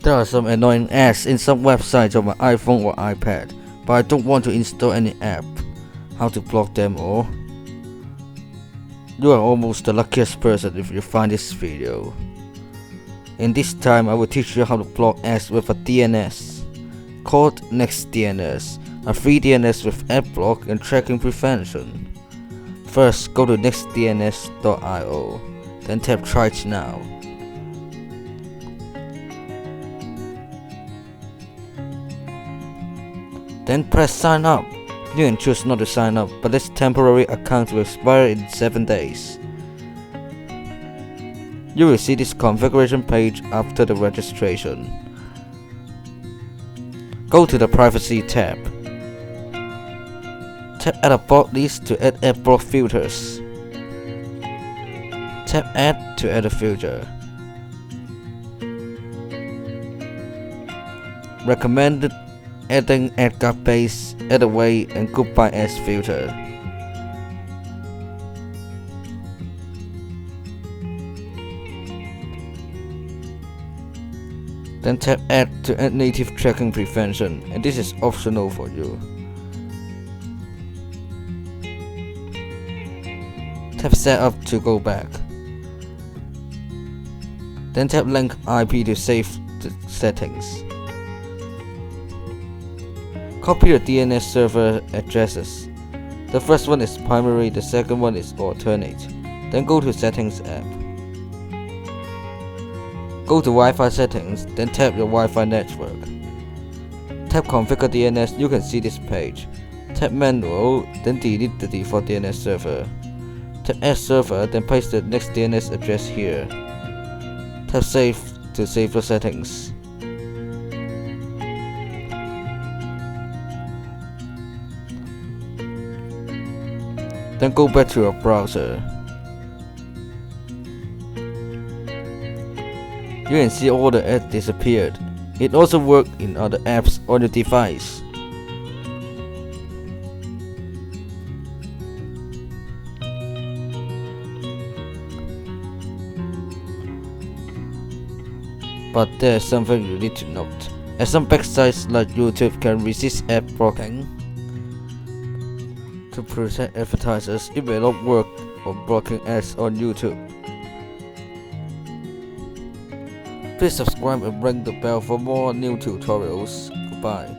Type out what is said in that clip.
There are some annoying ads in some websites on my iPhone or iPad, but I don't want to install any app. How to block them all? You are almost the luckiest person if you find this video. In this time, I will teach you how to block ads with a DNS called NextDNS, a free DNS with adblock and tracking prevention. First, go to nextdns.io, then tap Try it now. Then press sign up. You can choose not to sign up, but this temporary account will expire in 7 days. You will see this configuration page after the registration. Go to the Privacy tab. Tap Add a block list to add adblock filters. Tap Add to add a filter. Recommended adding adblock base, add away, and goodbye ads filter. Then tap Add to add native tracking prevention, and this is optional for you. Tap Setup to go back. Then tap Link IP to save the settings. Copy the DNS server addresses. The first one is primary, the second one is alternate. Then go to Settings app. Go to Wi-Fi settings, then tap your Wi-Fi network. Tap Configure DNS, you can see this page. Tap Manual, then delete the default DNS server. Tap Add server, then paste the next DNS address here. Tap Save to save your settings. Then go back to your browser. You can see all the ads disappeared. It also works in other apps on your device. But there is something you need to note. As some websites like YouTube can resist ad blocking. To protect advertisers, it may not work on blocking ads on YouTube. Please subscribe and ring the bell for more new tutorials. Goodbye.